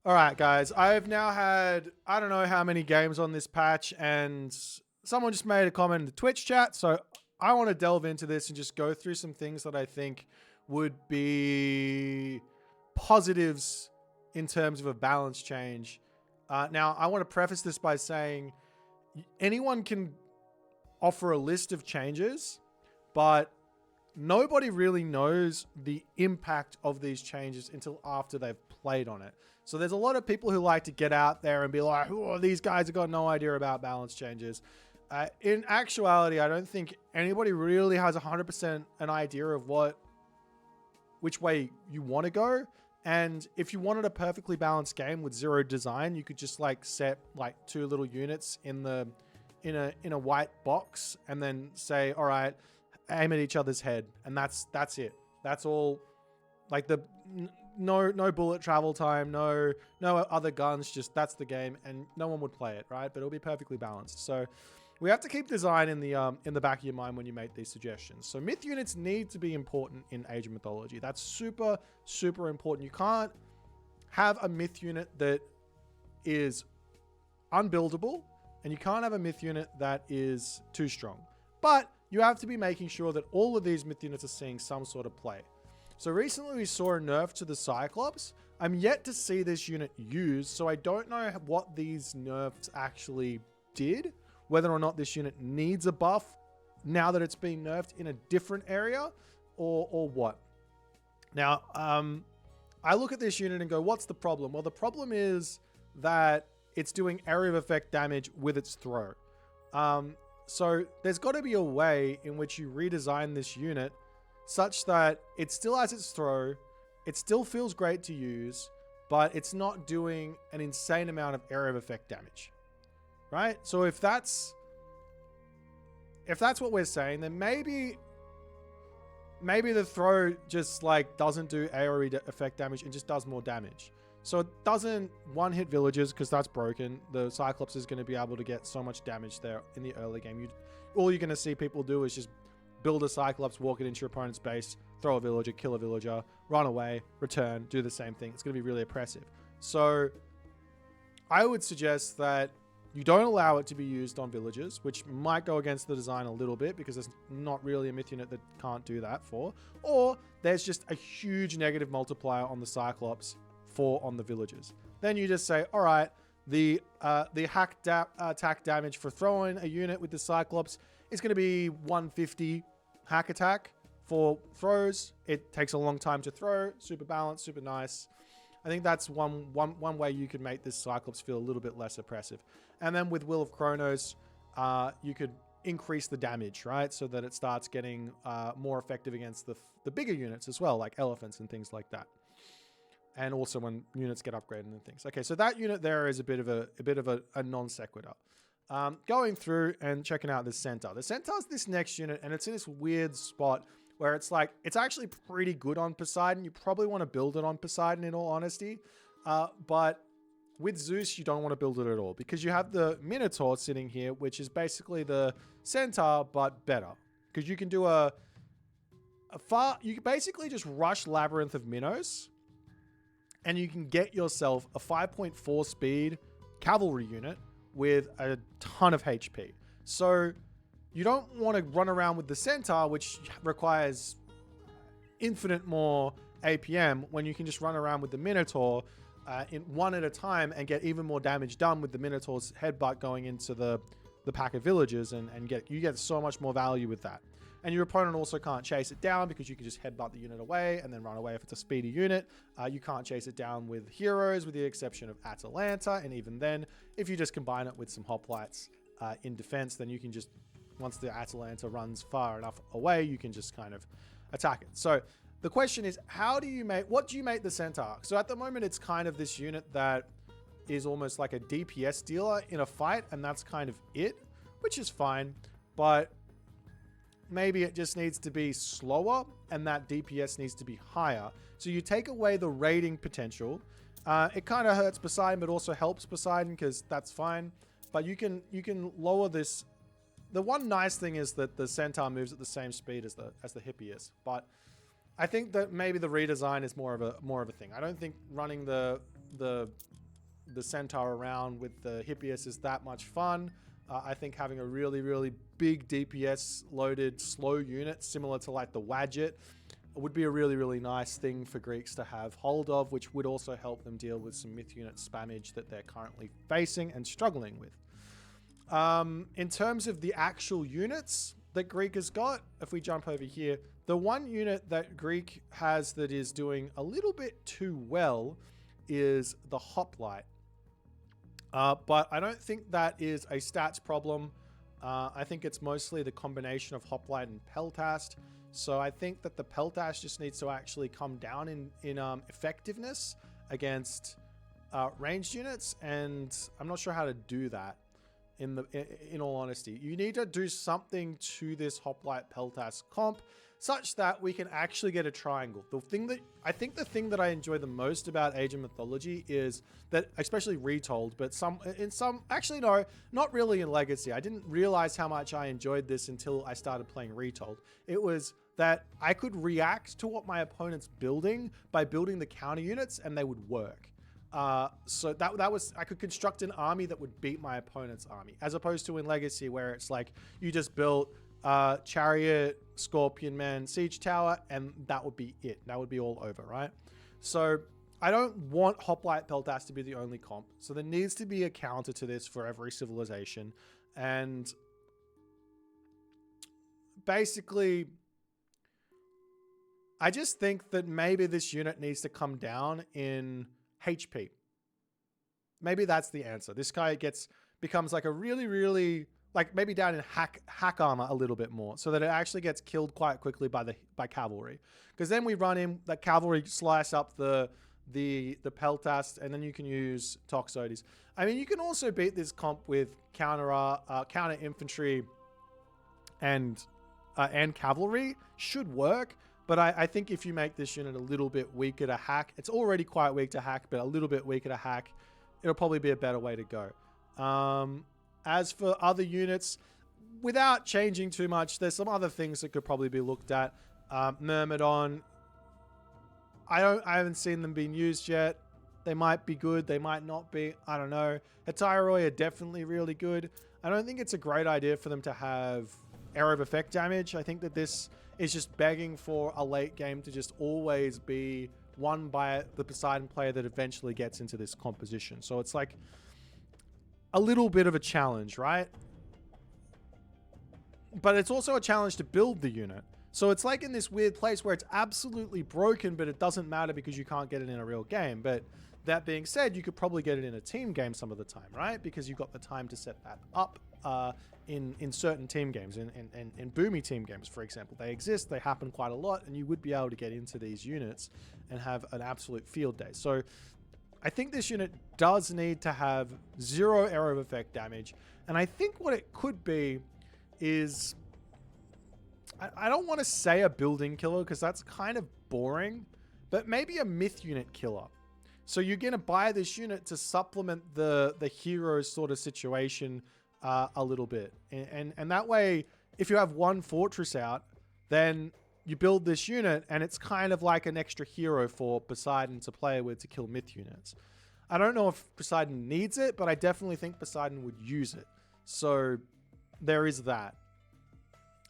All right, guys. I've now had I don't know how many games on this patch, and someone just made a comment in the Twitch chat. So I want to delve into this and just go through some things that I think would be positives in terms of a balance change. Now, I want to preface this by saying anyone can offer a list of changes, but nobody really knows the impact of these changes until after they've played on it. So there's a lot of people who like to get out there and be like, oh, these guys have got no idea about balance changes. In actuality, I don't think anybody really has 100% an idea of which way you want to go. And if you wanted a perfectly balanced game with zero design, you could just like set like two little units in a white box and then say, all right, aim at each other's head, and that's it. That's all. Like no bullet travel time, no other guns. Just that's the game, and no one would play it, right? But it'll be perfectly balanced. So we have to keep design in the back of your mind when you make these suggestions. So myth units need to be important in Age of Mythology. That's super important. You can't have a myth unit that is unbuildable, and you can't have a myth unit that is too strong. But you have to be making sure that all of these myth units are seeing some sort of play. So recently we saw a nerf to the Cyclops. I'm yet to see this unit used, so I don't know what these nerfs actually did, whether or not this unit needs a buff now that it's being nerfed in a different area, or what. Now, I look at this unit and go, what's the problem? Well, the problem is that it's doing area of effect damage with its throw. So there's got to be a way in which you redesign this unit such that it still has its throw, it still feels great to use, but it's not doing an insane amount of area of effect damage, right? So if that's what we're saying, then maybe the throw just like doesn't do area effect damage and just does more damage. So it doesn't one-hit villagers because that's broken. The Cyclops is going to be able to get so much damage there in the early game. All you're going to see people do is just build a Cyclops, walk it into your opponent's base, throw a villager, kill a villager, run away, return, do the same thing. It's going to be really oppressive. So I would suggest that you don't allow it to be used on villagers, which might go against the design a little bit because there's not really a myth unit that can't do that for. Or there's just a huge negative multiplier on the Cyclops on the villagers. Then you just say, all right, the attack damage for throwing a unit with the Cyclops is going to be 150 hack attack for throws. It takes a long time to throw. Super balanced, super nice. I think that's one way you could make this Cyclops feel a little bit less oppressive. And then with Will of Chronos, you could increase the damage, right? So that it starts getting more effective against the bigger units as well, like elephants and things like that. And also when units get upgraded and things. Okay, so that unit there is a bit of a non sequitur. Going through and checking out the Centaur. The Centaur's this next unit, and it's in this weird spot where it's like, it's actually pretty good on Poseidon. You probably want to build it on Poseidon in all honesty. But with Zeus, you don't want to build it at all because you have the Minotaur sitting here, which is basically the Centaur, but better. Because you can do you can basically just rush Labyrinth of Minos, and you can get yourself a 5.4 speed cavalry unit with a ton of HP. So you don't want to run around with the Centaur, which requires infinite more APM, when you can just run around with the Minotaur in one at a time and get even more damage done with the Minotaur's headbutt going into the pack of villagers, and you get so much more value with that. And your opponent also can't chase it down because you can just headbutt the unit away and then run away if it's a speedy unit. You can't chase it down with heroes with the exception of Atalanta. And even then, if you just combine it with some Hoplights in defense, then you can just, once the Atalanta runs far enough away, you can just kind of attack it. So the question is, what do you make the Centaur? So at the moment, it's kind of this unit that is almost like a DPS dealer in a fight, and that's kind of it, which is fine. But maybe it just needs to be slower and that DPS needs to be higher. So you take away the raiding potential. It kind of hurts Poseidon, but also helps Poseidon because that's fine. But you can lower this. The one nice thing is that the Centaur moves at the same speed as the Hippias. But I think that maybe the redesign is more of a thing. I don't think running the the Centaur around with the Hippias is that much fun. I think having a really, really big DPS loaded slow unit similar to like the Wadjet would be a really, really nice thing for Greeks to have hold of, which would also help them deal with some myth unit spammage that they're currently facing and struggling with. In terms of the actual units that Greek has got, if we jump over here, the one unit that Greek has that is doing a little bit too well is the Hoplight. But I don't think that is a stats problem. I think it's mostly the combination of Hoplite and Peltast. So I think that the Peltast just needs to actually come down in effectiveness against ranged units, and I'm not sure how to do that. In all honesty, you need to do something to this Hoplite Peltast comp such that we can actually get a triangle. The thing that I enjoy the most about Age of Mythology is that, especially Retold, but actually no, not really in Legacy. I didn't realize how much I enjoyed this until I started playing Retold. It was that I could react to what my opponent's building by building the counter units, and they would work. So that was, I could construct an army that would beat my opponent's army, as opposed to in Legacy where it's like you just built Chariot, Scorpion Man, Siege Tower, and that would be it. That would be all over, right? So I don't want Hoplite Peltast to be the only comp. So there needs to be a counter to this for every civilization. And basically, I just think that maybe this unit needs to come down in HP. Maybe that's the answer. This guy becomes like a really, really, like maybe down in hack armor a little bit more, so that it actually gets killed quite quickly by cavalry. Because then we run in the cavalry, slice up the Peltast, and then you can use Toxotes. I mean, you can also beat this comp with counter infantry and cavalry. Should work. But I think if you make this unit a little bit weaker to hack, it's already quite weak to hack, but a little bit weaker to hack, it'll probably be a better way to go. As for other units, without changing too much, there's some other things that could probably be looked at. Myrmidon, I haven't seen them being used yet. They might be good, they might not be, I don't know. Hetyroi are definitely really good. I don't think it's a great idea for them to have Arrow of Effect damage. I think that this is just begging for a late game to just always be won by the Poseidon player that eventually gets into this composition. So it's like a little bit of a challenge, right? But it's also a challenge to build the unit. So it's like in this weird place where it's absolutely broken, but it doesn't matter because you can't get it in a real game. But that being said, you could probably get it in a team game some of the time, right? Because you've got the time to set that up in certain team games. In boomy team games, for example, they exist, they happen quite a lot, and you would be able to get into these units and have an absolute field day. So I think this unit does need to have 0 Arrow of Effect damage. And I think what it could be is, I don't want to say a building killer because that's kind of boring, but maybe a myth unit killer. So you're going to buy this unit to supplement the hero sort of situation a little bit. And that way, if you have one fortress out, then you build this unit and it's kind of like an extra hero for Poseidon to play with to kill myth units. I don't know if Poseidon needs it, but I definitely think Poseidon would use it. So there is that.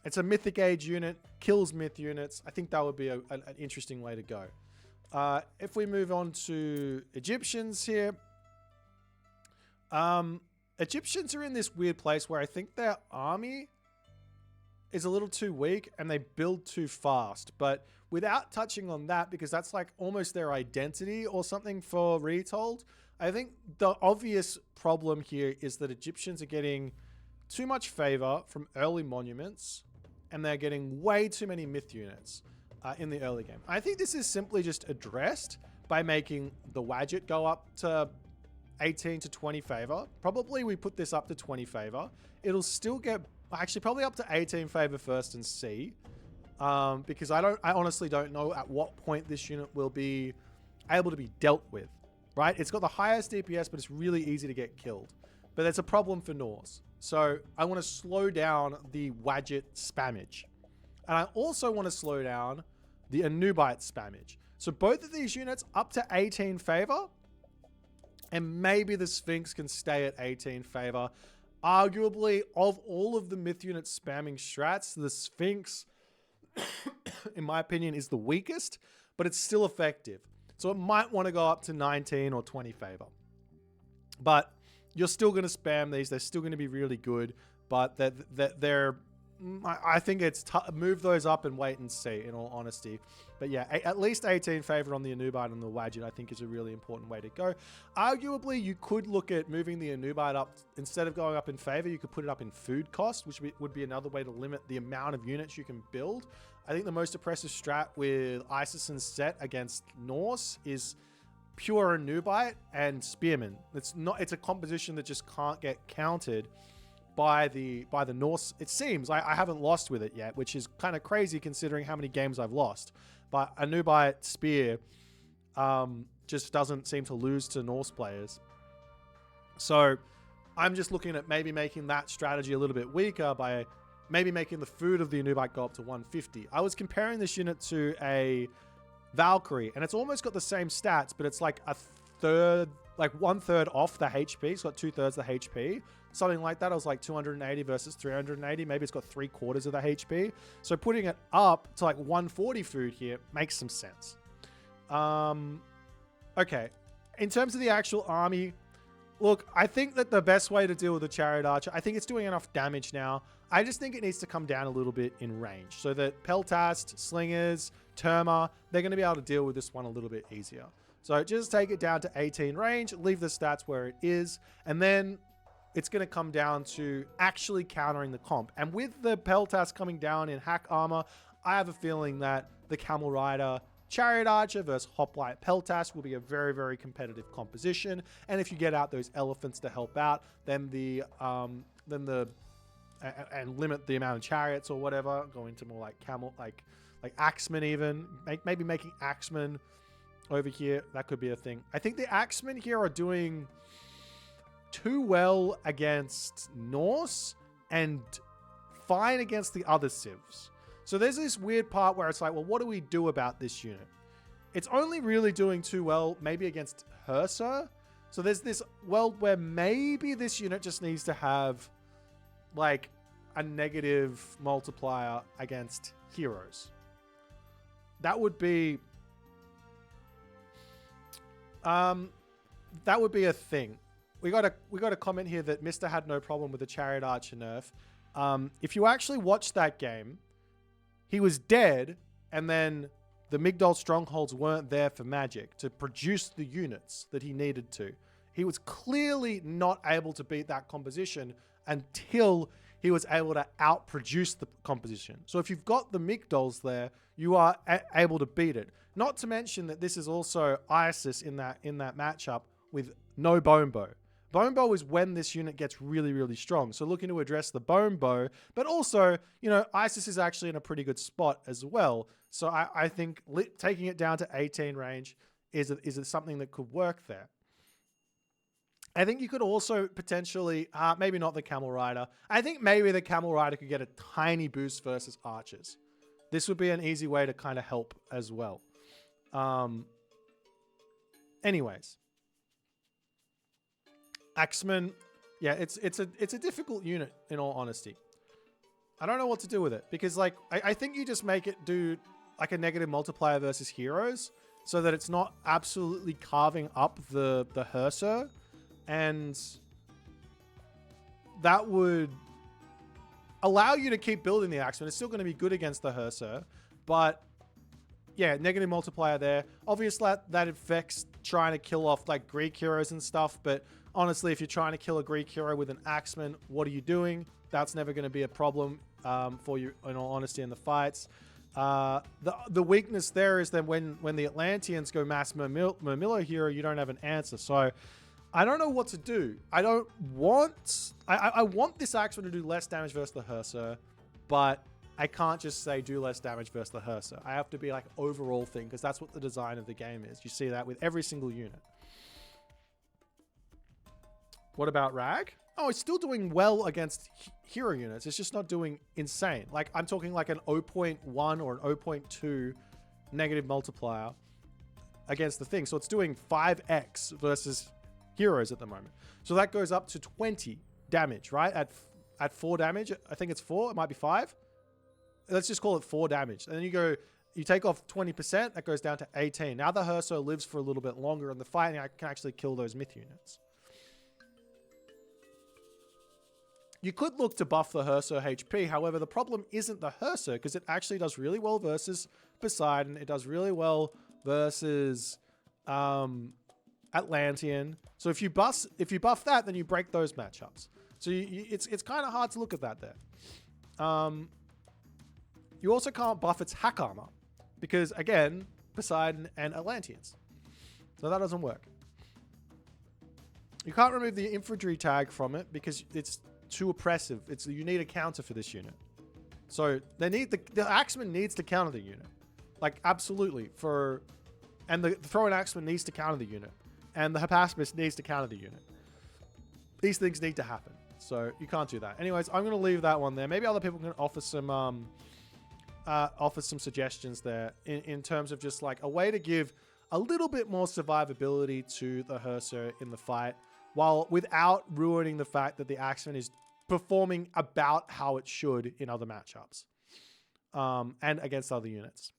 It's a Mythic Age unit, kills myth units. I think that would be an interesting way to go. If we move on to Egyptians here. Egyptians are in this weird place where I think their army is a little too weak and they build too fast. But without touching on that, because that's like almost their identity or something for Retold, I think the obvious problem here is that Egyptians are getting too much favor from early monuments and they're getting way too many myth units in the early game. I think this is simply just addressed by making the Wadjet go up to 18 to 20 favor. Probably we put this up to 20 favor. It'll still get, actually probably up to 18 favor first and see. Because I honestly don't know at what point this unit will be able to be dealt with, right? It's got the highest DPS, but it's really easy to get killed. But that's a problem for Norse. So I want to slow down the Wadjet spammage. And I also want to slow down the Anubite spammage. So both of these units up to 18 favor And maybe the Sphinx can stay at 18 favor. Arguably, of all of the myth units spamming strats, the Sphinx, in my opinion, is the weakest, but it's still effective. So it might want to go up to 19 or 20 favor. But you're still going to spam these. They're still going to be really good, but they're I think it's move those up and wait and see, in all honesty. But yeah, at least 18 favor on the Anubite and the Wadjet, I think, is a really important way to go. Arguably, you could look at moving the Anubite up. Instead of going up in favor, you could put it up in food cost, which would be another way to limit the amount of units you can build. I think the most oppressive strat with Isis and Set against Norse is pure Anubite and Spearman. It's a composition that just can't get countered by the Norse. It seems I haven't lost with it yet, which is kind of crazy considering how many games I've lost. But Anubite Spear just doesn't seem to lose to Norse players. So I'm just looking at maybe making that strategy a little bit weaker by maybe making the food of the Anubite go up to 150. I was comparing this unit to a Valkyrie, and it's almost got the same stats, but it's like a third, like 1/3 off the HP. It's got 2/3 the HP. Something like that. I was like 280 versus 380. Maybe it's got 3/4 of the HP. So putting it up to like 140 food here makes some sense. Okay. In terms of the actual army, look, I think that the best way to deal with the Chariot Archer, I think it's doing enough damage now. I just think it needs to come down a little bit in range so that Peltast, Slingers, Terma, they're going to be able to deal with this one a little bit easier. So just take it down to 18 range, leave the stats where it is, and then it's going to come down to actually countering the comp. And with the Peltast coming down in hack armor, I have a feeling that the Camel Rider Chariot Archer versus Hoplight Peltast will be a very, very competitive composition. And if you get out those elephants to help out, then and limit the amount of chariots or whatever, go into more like camel, like Axemen even. Maybe making Axemen over here, that could be a thing. I think the Axemen here are doing too well against Norse and fine against the other civs. So there's this weird part where it's like, well, what do we do about this unit? It's only really doing too well maybe against Hersa. So there's this world where maybe this unit just needs to have like a negative multiplier against heroes. That would be a thing. We got a comment here that Mr. had no problem with the Chariot Archer nerf. If you actually watch that game, he was dead, and then the Migdol strongholds weren't there for magic to produce the units that he needed to. He was clearly not able to beat that composition until he was able to outproduce the composition. So if you've got the Migdols there, you are able to beat it. Not to mention that this is also Isis in that matchup with no Bone Bow. Bone Bow is when this unit gets really, really strong. So looking to address the Bone Bow, but also, Isis is actually in a pretty good spot as well. So I think taking it down to 18 range is something that could work there. I think you could also potentially, maybe not the Camel Rider. I think maybe the Camel Rider could get a tiny boost versus archers. This would be an easy way to kind of help as well. Anyways. Axemen, yeah, it's a difficult unit in all honesty. I don't know what to do with it because I think you just make it do like a negative multiplier versus heroes so that it's not absolutely carving up the Hersa. And that would allow you to keep building the Axemen. It's still going to be good against the Hersa, but yeah, negative multiplier there. Obviously, that affects trying to kill off like Greek heroes and stuff, but honestly, if you're trying to kill a Greek hero with an Axeman, what are you doing? That's never going to be a problem for you, in all honesty, in the fights. The weakness there is that when the Atlanteans go mass Murmillo hero, you don't have an answer. So I don't know what to do. I want this Axeman to do less damage versus the Hersa, but I can't just say do less damage versus the Hersa. I have to be like overall thing because that's what the design of the game is. You see that with every single unit. What about Rag? Oh, it's still doing well against hero units. It's just not doing insane. Like I'm talking like an 0.1 or an 0.2 negative multiplier against the thing. So it's doing 5x versus heroes at the moment. So that goes up to 20 damage, right? At 4 damage, I think it's 4. It might be 5. Let's just call it 4 damage. And then you take off 20%, that goes down to 18. Now the Herso lives for a little bit longer in the fight, and I can actually kill those myth units. You could look to buff the Herso HP. However, the problem isn't the Herso, because it actually does really well versus Poseidon. It does really well versus Atlantean. So if you buff that, then you break those matchups. So it's kind of hard to look at that there. You also can't buff its hack armor because, again, Poseidon and Atlanteans. So that doesn't work. You can't remove the infantry tag from it because it's too oppressive. You need a counter for this unit. So the Axeman needs to counter the unit. Like, absolutely. And the Throwing Axeman needs to counter the unit. And the Hypaspis needs to counter the unit. These things need to happen. So you can't do that. Anyways, I'm going to leave that one there. Maybe other people can offer some suggestions there in terms of just like a way to give a little bit more survivability to the Herso in the fight, while without ruining the fact that the Axeman is performing about how it should in other matchups and against other units.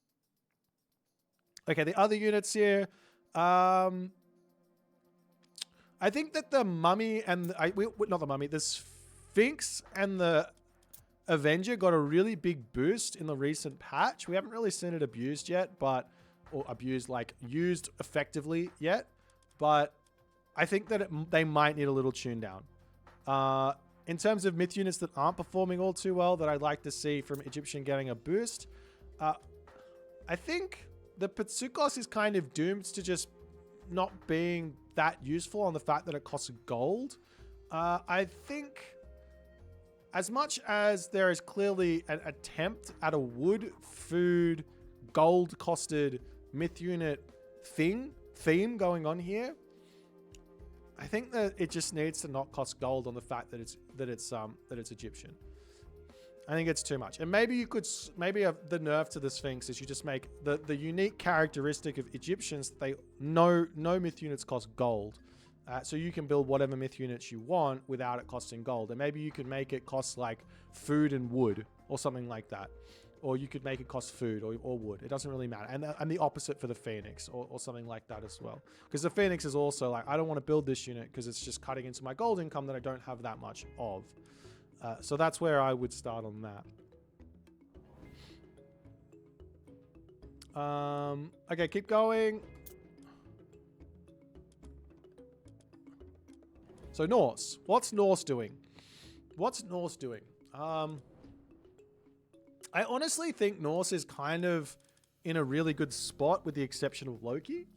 Okay, the other units here. I think that the Mummy and the Sphinx and the Avenger got a really big boost in the recent patch. We haven't really seen it abused yet, used effectively yet. But I think that they might need a little tune down. In terms of myth units that aren't performing all too well that I'd like to see from Egyptian getting a boost, I think the Pitsukos is kind of doomed to just not being that useful on the fact that it costs gold. I think as much as there is clearly an attempt at a wood, food, gold-costed myth unit theme going on here, I think that it just needs to not cost gold on the fact that it's Egyptian. I think it's too much. And maybe you could, the nerf to the Sphinx is you just make the unique characteristic of Egyptians. No myth units cost gold. So you can build whatever myth units you want without it costing gold. And maybe you could make it cost like food and wood or something like that. Or you could make it cost food or wood. It doesn't really matter. And the opposite for the Phoenix or something like that as well. Because the Phoenix is also like, I don't want to build this unit because it's just cutting into my gold income that I don't have that much of. So that's where I would start on that. Okay, keep going. So Norse. What's Norse doing? I honestly think Norse is kind of in a really good spot with the exception of Loki.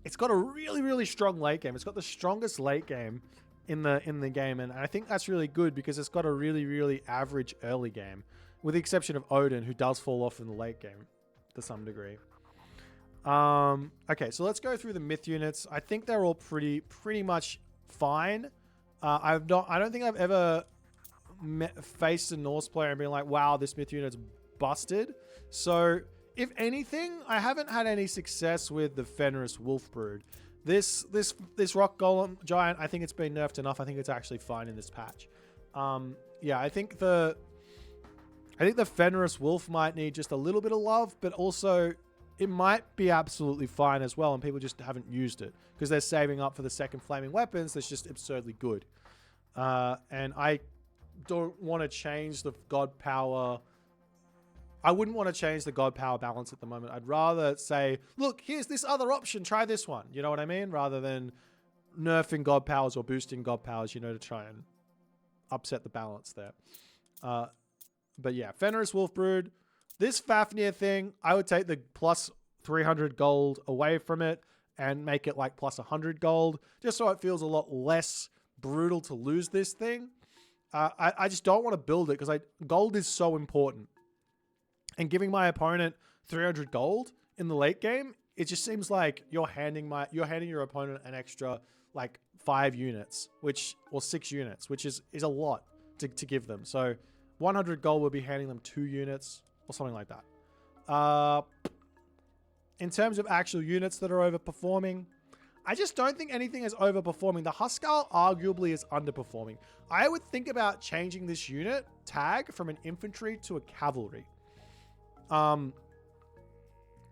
It's got a really, really strong late game. It's got the strongest late game in the game, and I think that's really good because it's got a really, really average early game, with the exception of Odin, who does fall off in the late game to some degree. Okay, so let's go through the myth units. I think they're all pretty much fine. I don't think I've ever faced a Norse player and been like, wow, this myth unit's busted. So if anything, I haven't had any success with the Fenris Wolfbrood. This rock golem giant, I think it's been nerfed enough. I think it's actually fine in this patch. Yeah, I think the Fenris Wolf might need just a little bit of love, but also it might be absolutely fine as well, and people just haven't used it because they're saving up for the second flaming weapons that's just absurdly good. And I don't want to change the god power. I wouldn't want to change the god power balance at the moment. I'd rather say, look, here's this other option. Try this one. You know what I mean? Rather than nerfing god powers or boosting god powers, to try and upset the balance there. But yeah, Fenris Wolfbrood. This Fafnir thing, I would take the plus 300 gold away from it and make it like plus 100 gold, just so it feels a lot less brutal to lose this thing. I just don't want to build it because gold is so important. And giving my opponent 300 gold in the late game, it just seems like you're handing your opponent an extra like 5 units, or 6 units, which is a lot to give them. So 100 gold would be handing them 2 units or something like that. In terms of actual units that are overperforming, I just don't think anything is overperforming. The Huskarl arguably is underperforming. I would think about changing this unit tag from an infantry to a cavalry. And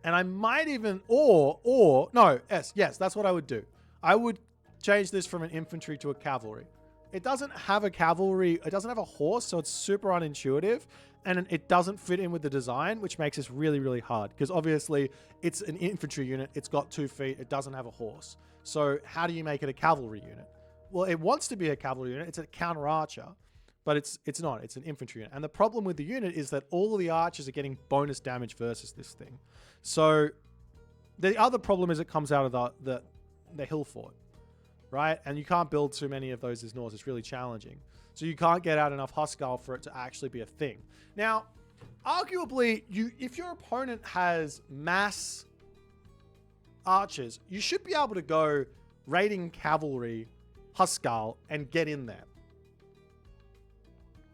I might even, yes, that's what I would do. I would change this from an infantry to a cavalry. It doesn't have a cavalry, it doesn't have a horse, so it's super unintuitive, and it doesn't fit in with the design, which makes this really, really hard, because obviously it's an infantry unit, it's got 2 feet, it doesn't have a horse. So how do you make it a cavalry unit? Well, it wants to be a cavalry unit, it's a counter archer, but it's not, it's an infantry unit. And the problem with the unit is that all of the archers are getting bonus damage versus this thing. So the other problem is it comes out of the hill fort, right? And you can't build too many of those as Norse. It's really challenging. So you can't get out enough Huskarl for it to actually be a thing. Now, arguably, if your opponent has mass archers, you should be able to go raiding cavalry, Huskarl, and get in there.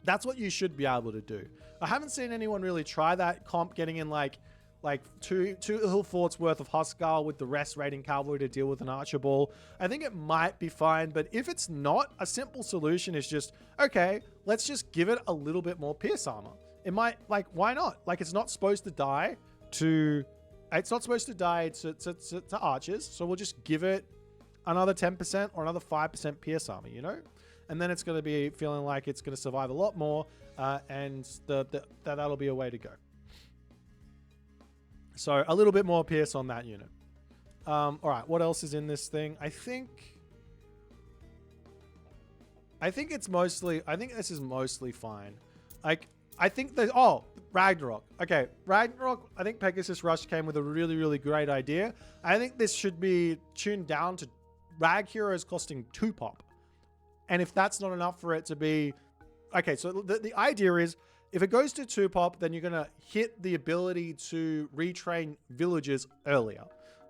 That's what you should be able to do. I haven't seen anyone really try that comp, getting in like two hill forts worth of Huskarl with the rest raiding cavalry to deal with an archer ball. I think it might be fine, but if it's not, a simple solution is just, okay, let's just give it a little bit more pierce armor. It might, like, why not? Like, it's not supposed to die to archers, so we'll just give it another 10% or another 5% pierce armor, you know? And then it's going to be feeling like it's going to survive a lot more, and that'll be a way to go. So a little bit more pierce on that unit. All right, what else is in this thing? I think this is mostly fine. Like, I think that, Ragnarok. Okay, Ragnarok, I think Pegasus Rush came with a really, really great idea. I think this should be tuned down to Rag Heroes costing 2 pop. And if that's not enough for it to be... Okay, so the idea is, if it goes to 2 pop, then you're going to hit the ability to retrain villagers earlier,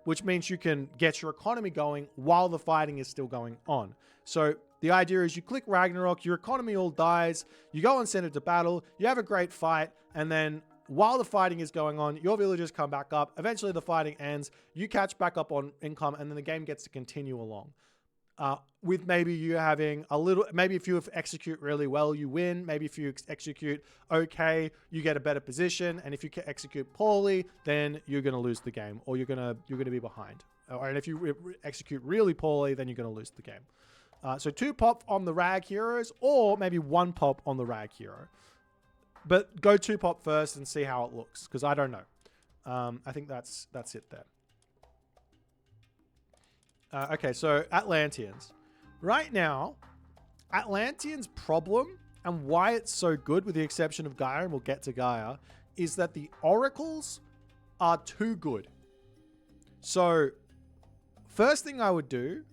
which means you can get your economy going while the fighting is still going on. So the idea is you click Ragnarok, your economy all dies, you go and send it to battle, you have a great fight, and then while the fighting is going on, your villagers come back up, eventually the fighting ends, you catch back up on income, and then the game gets to continue along. With maybe you having a little, maybe if you execute really well, you win. Maybe if you execute okay, you get a better position. And if you execute poorly, then you're going to lose the game, or you're going to be behind. And if you execute really poorly, then you're going to lose the game. So 2 pop on the Rag Heroes, or maybe 1 pop on the Rag Hero. But go 2 pop first and see how it looks, because I don't know. I think that's it there. Okay, so Atlanteans. Right now, Atlanteans' problem, and why it's so good, with the exception of Gaia, and we'll get to Gaia, is that the oracles are too good. So, first thing I would do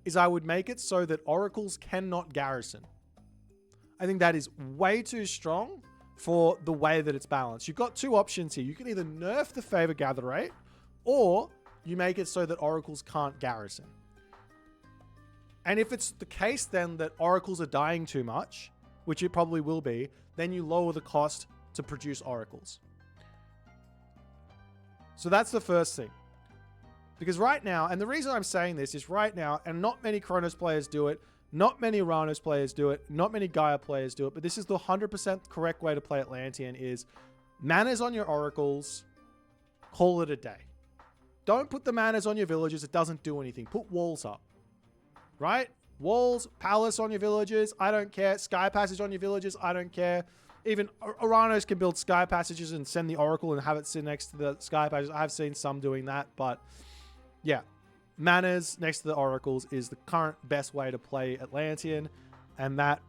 is I would make it so that oracles cannot garrison. I think that is way too strong for the way that it's balanced. You've got 2 options here. You can either nerf the favor gather rate, or you make it so that oracles can't garrison. And if it's the case then that oracles are dying too much, which it probably will be, then you lower the cost to produce oracles. So that's the first thing. Because right now, and the reason I'm saying this is right now, and not many Kronos players do it, not many Uranos players do it, not many Gaia players do it, but this is the 100% correct way to play Atlantean, is manas on your oracles, call it a day. Don't put the manas on your villages. It doesn't do anything. Put walls up, right? Walls, palace on your villages. I don't care. Sky passage on your villages. I don't care. Even Uranos can build sky passages and send the oracle and have it sit next to the sky passages. I've seen some doing that, but yeah, manas next to the oracles is the current best way to play Atlantean, and that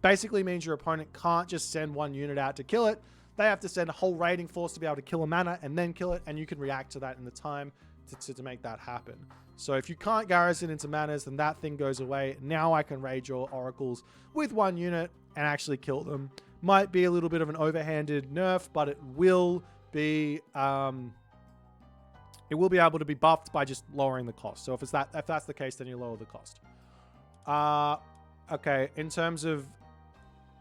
basically means your opponent can't just send 1 unit out to kill it. They have to send a whole raiding force to be able to kill a mana and then kill it, and you can react to that in the time to make that happen. So if you can't garrison into manas, then that thing goes away. Now I can raid your oracles with 1 unit and actually kill them. Might be a little bit of an overhanded nerf, but it will be able to be buffed by just lowering the cost. So if that's the case, then you lower the cost. Okay, in terms of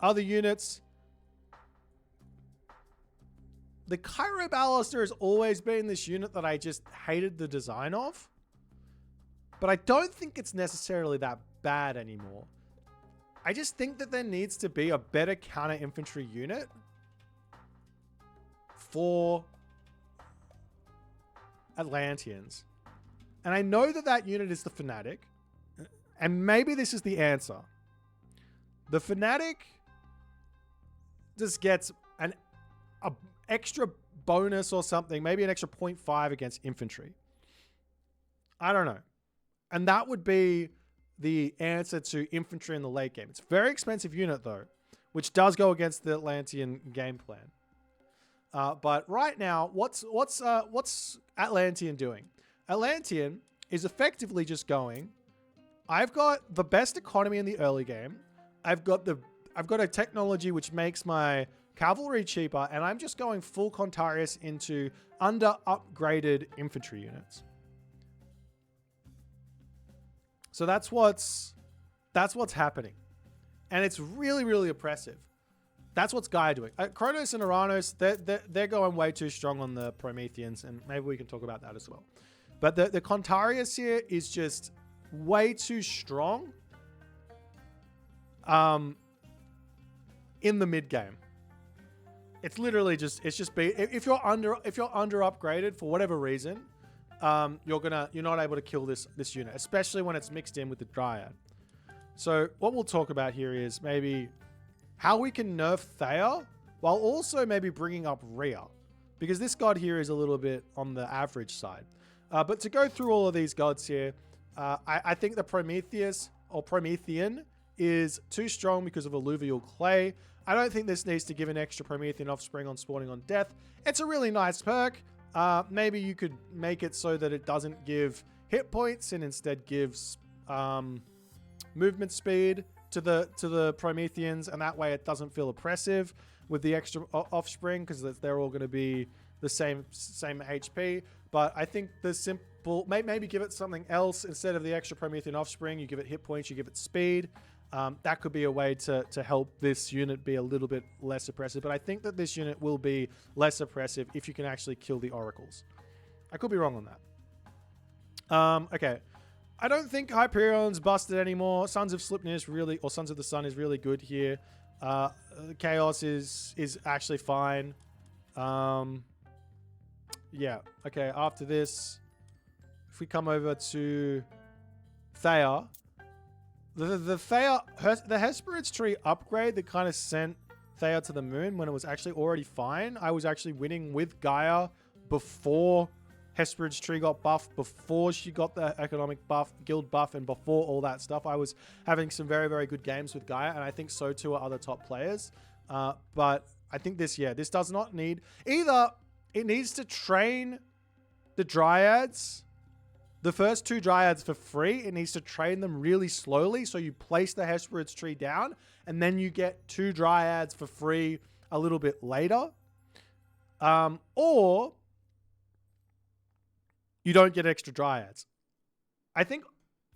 other units, the Chariot Ballister has always been this unit that I just hated the design of. but I don't think it's necessarily that bad anymore. I just think that there needs to be a better counter infantry unit for Atlanteans. And I know that that unit is the Fanatic, and maybe this is the answer. The Fanatic just gets an extra bonus or something, maybe an extra 0.5 against infantry. I don't know. And that would be the answer to infantry in the late game. It's a very expensive unit though, which does go against the Atlantean game plan. But right now, what's Atlantean doing? Atlantean is effectively just going, I've got the best economy in the early game. I've got a technology which makes my cavalry cheaper, and I'm just going full Contarius into under upgraded infantry units. So that's what's happening. And it's really, really oppressive. That's what's Gaia doing. Kronos and Uranus, they're going way too strong on the Prometheans, and maybe we can talk about that as well. But the Contarius here is just way too strong in the mid game. It's literally just if you're under upgraded for whatever reason, you're not able to kill this unit, especially when it's mixed in with the Dryad. So what we'll talk about here is maybe how we can nerf Thea while also maybe bringing up Rhea, because this god here is a little bit on the average side. But to go through all of these gods here, I think the Prometheus or Promethean is too strong because of alluvial clay. I don't think this needs to give an extra Promethean offspring on spawning on death. It's a really nice perk. Maybe you could make it so that it doesn't give hit points and instead gives movement speed to the Prometheans, and that way it doesn't feel oppressive with the extra offspring because they're all going to be the same HP. But I think the simple maybe give it something else instead of the extra Promethean offspring. You give it hit points, you give it speed. That could be a way to help this unit be a little bit less oppressive. But I think that this unit will be less oppressive if you can actually kill the oracles. I could be wrong on that. Okay. I don't think Hyperion's busted anymore. Sons of Slipnir is really, or Sons of the Sun is really good here. Chaos is actually fine. Yeah. Okay. After this, if we come over to Thea, the Hesperids tree upgrade that kind of sent Thea to the moon when it was actually already fine. I was actually winning with Gaia before Hesperids tree got buffed, before she got the economic buff, guild buff, and before all that stuff. I was having some very, very good games with Gaia, and I think so too are other top players. But I think this does not need... Either it needs to train the Dryads, the first 2 Dryads for free. It needs to train them really slowly, so you place the Hesperids tree down, and then you get 2 Dryads for free a little bit later. Or you don't get extra Dryads. I think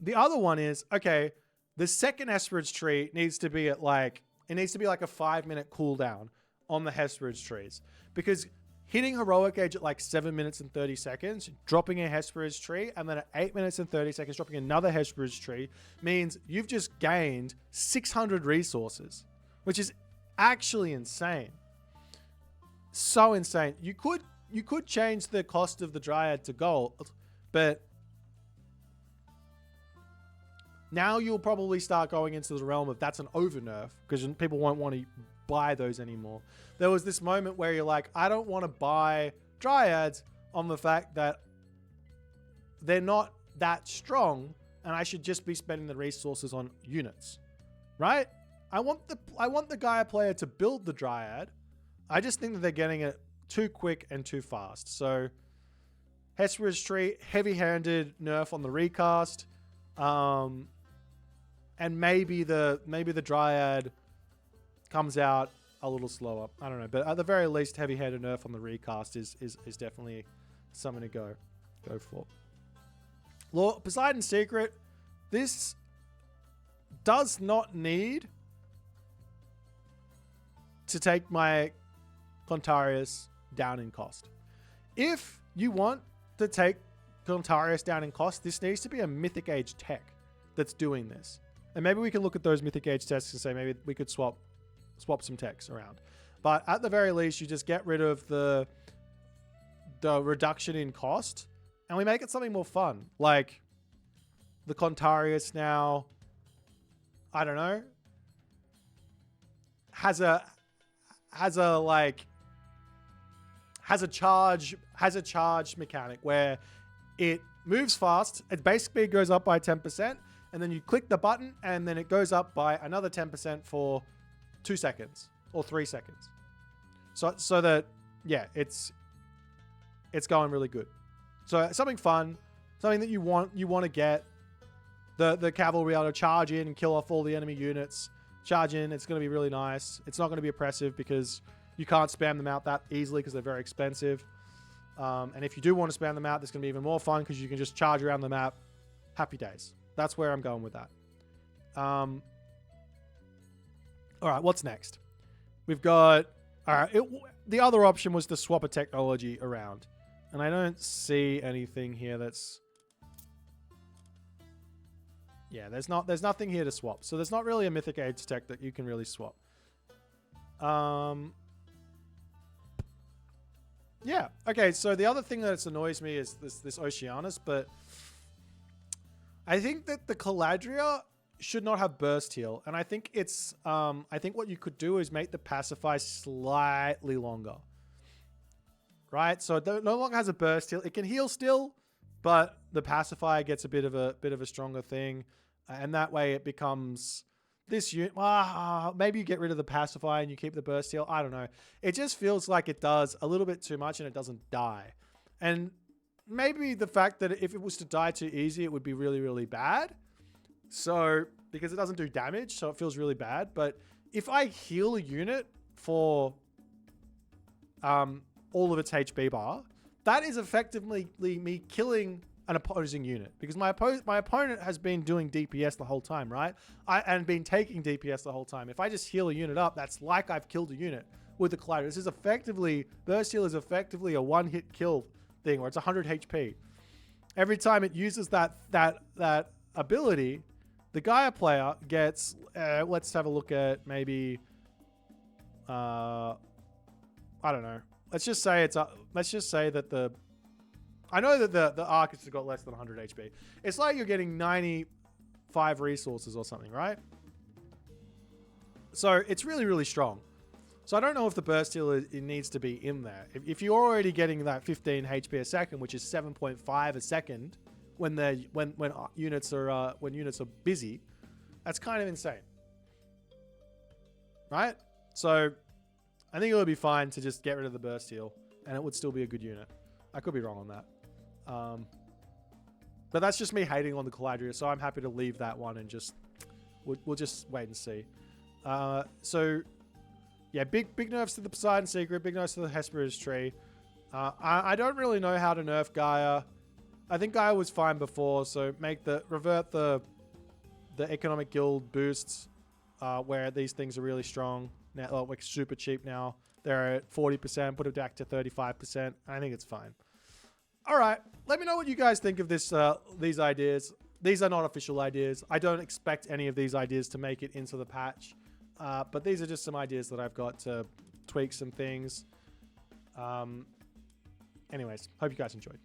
the other one is, okay, the second Hesperids tree needs to be at like a 5-minute cooldown on the Hesperids trees, because hitting heroic age at like 7 minutes and 30 seconds, dropping a Hesperids tree, and then at 8 minutes and 30 seconds, dropping another Hesperids tree means you've just gained 600 resources, which is actually insane. So insane. You could change the cost of the Dryad to gold, but now you'll probably start going into the realm of that's an over nerf, because people won't want to buy those anymore. There was this moment where you're like, I don't want to buy Dryads on the fact that they're not that strong, and I should just be spending the resources on units, right? I want the Gaia player to build the Dryad. I just think that they're getting it too quick and too fast. So Hesperids tree, heavy-handed nerf on the recast, and maybe the Dryad comes out a little slower. I don't know, but at the very least, heavy-handed nerf on the recast is definitely something to go for. Lord Poseidon's Secret. This does not need to take my Contarius down in cost. If you want to take Contarius down in cost. This needs to be a Mythic Age tech that's doing this. And maybe we can look at those Mythic Age tests and say maybe we could swap some techs around. But at the very least, you just get rid of the reduction in cost and we make it something more fun. Like the Contarius now, I don't know, has a charge mechanic where it moves fast. Its base speed goes up by 10%, and then you click the button, and then it goes up by another 10% for 2 seconds or 3 seconds. So that, yeah, it's going really good. So something fun, something that you want to get. The cavalry able to charge in and kill off all the enemy units. Charge in, it's going to be really nice. It's not going to be oppressive because you can't spam them out that easily because they're very expensive. And if you do want to spam them out, it's going to be even more fun because you can just charge around the map. Happy days. That's where I'm going with that. All right, what's next? We've got... All right, the other option was to swap a technology around. And I don't see anything here that's... Yeah, there's nothing here to swap. So there's not really a Mythic Age tech that you can really swap. Yeah. Okay, so the other thing that annoys me is this Oceanus, but I think that the Caladria should not have burst heal. And I think it's I think what you could do is make the pacify slightly longer. Right? So it no longer has a burst heal. It can heal still, but the pacifier gets a bit of a stronger thing. And that way it becomes this unit. Maybe you get rid of the pacifier and you keep the burst heal. I don't know. It just feels like it does a little bit too much and it doesn't die. And maybe the fact that if it was to die too easy, it would be really, really bad. So, because it doesn't do damage, so it feels really bad. But if I heal a unit for all of its HP bar, that is effectively me killing an opposing unit, because my opponent has been doing DPS the whole time, right? And been taking DPS the whole time. If I just heal a unit up, that's like I've killed a unit with the Collider. This is effectively, burst heal is effectively a one-hit kill thing, where it's 100 HP. Every time it uses that ability, the Gaia player gets, let's have a look at maybe, I don't know. Let's just say that I know that the Archers have got less than 100 HP. It's like you're getting 95 resources or something, right? So it's really, really strong. So I don't know if the burst heal it needs to be in there. If you're already getting that 15 HP a second, which is 7.5 a second when units are busy, that's kind of insane, right? So I think it would be fine to just get rid of the burst heal, and it would still be a good unit. I could be wrong on that. But that's just me hating on the Caladria, so I'm happy to leave that one and just we'll just wait and see. So yeah, big nerfs to the Poseidon Secret, big nerfs to the Hesperus Tree. I don't really know how to nerf Gaia. I think Gaia was fine before, so revert the economic guild boosts where these things are really strong. Now, like super cheap now. They're at 40%, put it back to 35%. I think it's fine. All right, let me know what you guys think of these ideas. These are not official ideas. I don't expect any of these ideas to make it into the patch. But these are just some ideas that I've got to tweak some things. Anyways, hope you guys enjoyed.